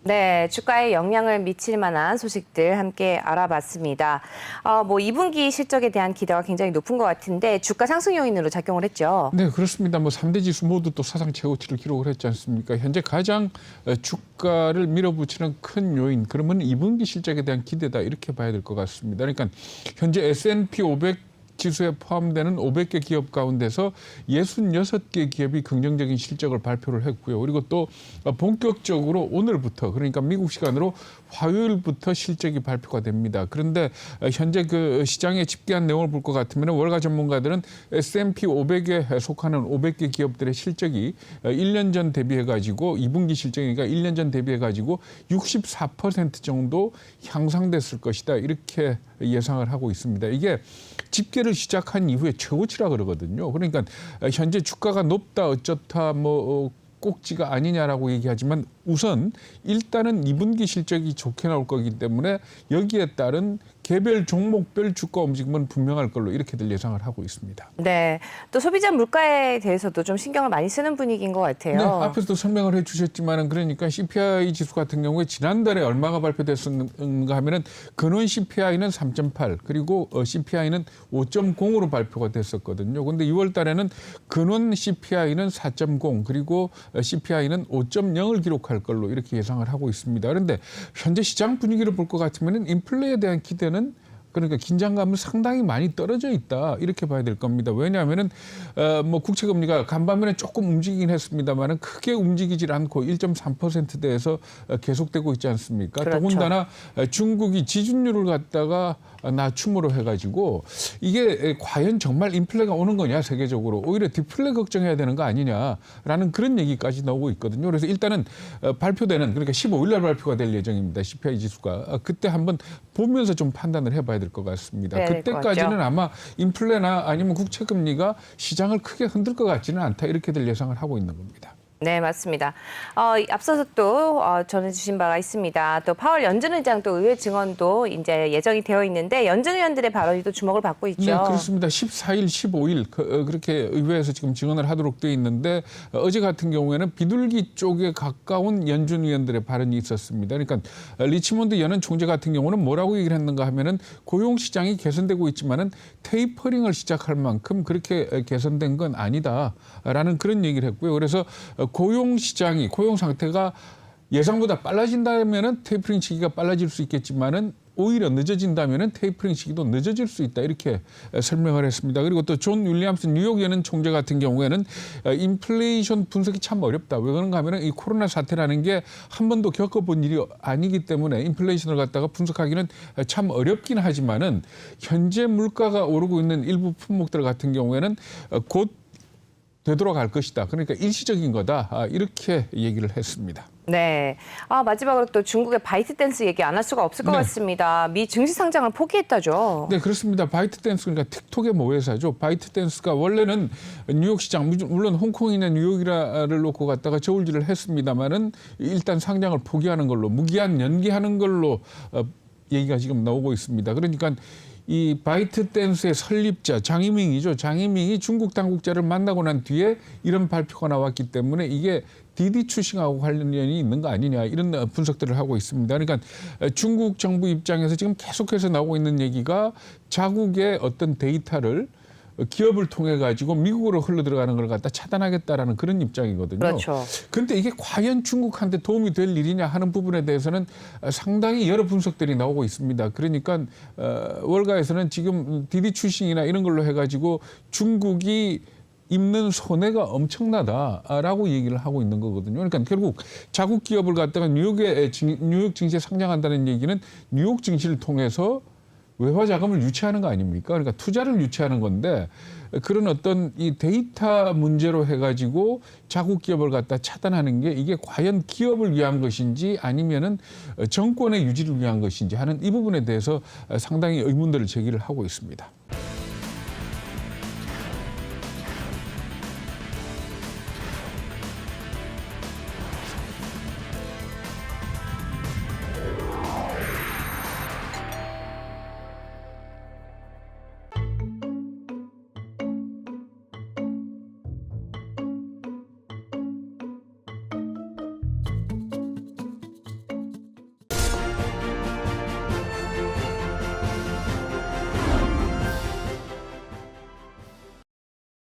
네, 주가에 영향을 미칠 만한 소식들 함께 알아봤습니다. 2분기 실적에 대한 기대가 굉장히 높은 것 같은데 주가 상승 요인으로 작용을 했죠. 네, 그렇습니다. 3대 지수 모두 또 사상 최고치를 기록을 했지 않습니까? 현재 가장 주가를 밀어붙이는 큰 요인, 그러면 2분기 실적에 대한 기대다 이렇게 봐야 될 것 같습니다. 그러니까 현재 S&P 500 지수에 포함되는 500개 기업 가운데서 66개 기업이 긍정적인 실적을 발표를 했고요. 그리고 또 본격적으로 오늘부터, 그러니까 미국 시간으로 화요일부터 실적이 발표가 됩니다. 그런데 현재 그 시장에 집계한 내용을 볼 것 같으면 월가 전문가들은 S&P 500에 속하는 500개 기업들의 실적이 1년 전 대비해가지고 2분기 실적이니까 1년 전 대비해가지고 64% 정도 향상됐을 것이다. 이렇게 예상을 하고 있습니다. 이게 집계를 시작한 이후에 최고치라 그러거든요. 그러니까 현재 주가가 높다 어쩌다 꼭지가 아니냐라고 얘기하지만 우선 일단은 2분기 실적이 좋게 나올 거기 때문에 여기에 따른 개별 종목별 주가 움직임은 분명할 걸로 이렇게들 예상을 하고 있습니다. 네, 또 소비자 물가에 대해서도 좀 신경을 많이 쓰는 분위기인 것 같아요. 네, 앞에서도 설명을 해주셨지만은 그러니까 CPI 지수 같은 경우에 지난달에 얼마가 발표됐었는가 하면은 근원 CPI는 3.8 그리고 CPI는 5.0으로 발표가 됐었거든요. 그런데 6월 달에는 근원 CPI는 4.0 그리고 CPI는 5.0을 기록할 걸로 이렇게 예상을 하고 있습니다. 그런데 현재 시장 분위기를 볼 것 같으면은 인플레에 대한 기대는 그러니까 긴장감은 상당히 많이 떨어져 있다 이렇게 봐야 될 겁니다. 왜냐하면은 국채 금리가 간밤에는 조금 움직이긴 했습니다만은 크게 움직이질 않고 1.3%대에서 계속되고 있지 않습니까? 그렇죠. 더군다나 중국이 지준율을 갖다가 낮춤으로 해가지고 이게 과연 정말 인플레가 오는 거냐 세계적으로 오히려 디플레 걱정해야 되는 거 아니냐라는 그런 얘기까지 나오고 있거든요. 그래서 일단은 발표되는 그러니까 15일 날 발표가 될 예정입니다. CPI 지수가 그때 한번 보면서 좀 판단을 해봐야 될 것 같습니다. 네, 그때까지는 아마 인플레나 아니면 국채 금리가 시장을 크게 흔들 것 같지는 않다 이렇게들 예상을 하고 있는 겁니다. 네, 맞습니다. 앞서서 또 전해주신 바가 있습니다. 또 파월 연준 의장 또 의회 증언도 이제 예정이 되어 있는데 연준 의원들의 발언이 또 주목을 받고 있죠. 네, 그렇습니다. 14일, 15일 그렇게 의회에서 지금 증언을 하도록 되어 있는데 어제 같은 경우에는 비둘기 쪽에 가까운 연준 의원들의 발언이 있었습니다. 그러니까 리치몬드 연은 총재 같은 경우는 뭐라고 얘기를 했는가 하면은 고용 시장이 개선되고 있지만은 테이퍼링을 시작할 만큼 그렇게 개선된 건 아니다라는 그런 얘기를 했고요. 그래서 고용 시장이 고용 상태가 예상보다 빨라진다면은 테이퍼링 시기가 빨라질 수 있겠지만은 오히려 늦어진다면은 테이퍼링 시기도 늦어질 수 있다 이렇게 설명을 했습니다. 그리고 또 존 윌리엄슨 뉴욕 연은 총재 같은 경우에는 인플레이션 분석이 참 어렵다. 왜 그런가 하면은 이 코로나 사태라는 게 한 번도 겪어본 일이 아니기 때문에 인플레이션을 갖다가 분석하기는 참 어렵긴 하지만은 현재 물가가 오르고 있는 일부 품목들 같은 경우에는 곧 되돌아갈 것이다. 그러니까 일시적인 거다. 이렇게 얘기를 했습니다. 네. 마지막으로 또 중국의 바이트댄스 얘기 안 할 수가 없을 것 같습니다. 미 증시 상장을 포기했다죠. 네, 그렇습니다. 바이트댄스 그러니까 틱톡의 모회사죠. 바이트댄스가 원래는 뉴욕 시장 물론 홍콩이나 뉴욕이라를 놓고 갔다가 저울질을 했습니다만은 일단 상장을 포기하는 걸로 무기한 연기하는 걸로 얘기가 지금 나오고 있습니다. 그러니까 이 바이트댄스의 설립자 장이밍이죠. 장이밍이 중국 당국자를 만나고 난 뒤에 이런 발표가 나왔기 때문에 이게 디디 추싱하고 관련이 있는 거 아니냐 이런 분석들을 하고 있습니다. 그러니까 중국 정부 입장에서 지금 계속해서 나오고 있는 얘기가 자국의 어떤 데이터를 기업을 통해 가지고 미국으로 흘러 들어가는 걸 갖다 차단하겠다라는 그런 입장이거든요. 그렇죠. 그런데 이게 과연 중국한테 도움이 될 일이냐 하는 부분에 대해서는 상당히 여러 분석들이 나오고 있습니다. 그러니까 월가에서는 지금 디디 추싱이나 이런 걸로 해가지고 중국이 입는 손해가 엄청나다라고 얘기를 하고 있는 거거든요. 그러니까 결국 자국 기업을 갖다가 뉴욕 증시에 상장한다는 얘기는 뉴욕 증시를 통해서 외화 자금을 유치하는 거 아닙니까? 그러니까 투자를 유치하는 건데 그런 어떤 이 데이터 문제로 해가지고 자국 기업을 갖다 차단하는 게 이게 과연 기업을 위한 것인지 아니면은 정권의 유지를 위한 것인지 하는 이 부분에 대해서 상당히 의문들을 제기를 하고 있습니다.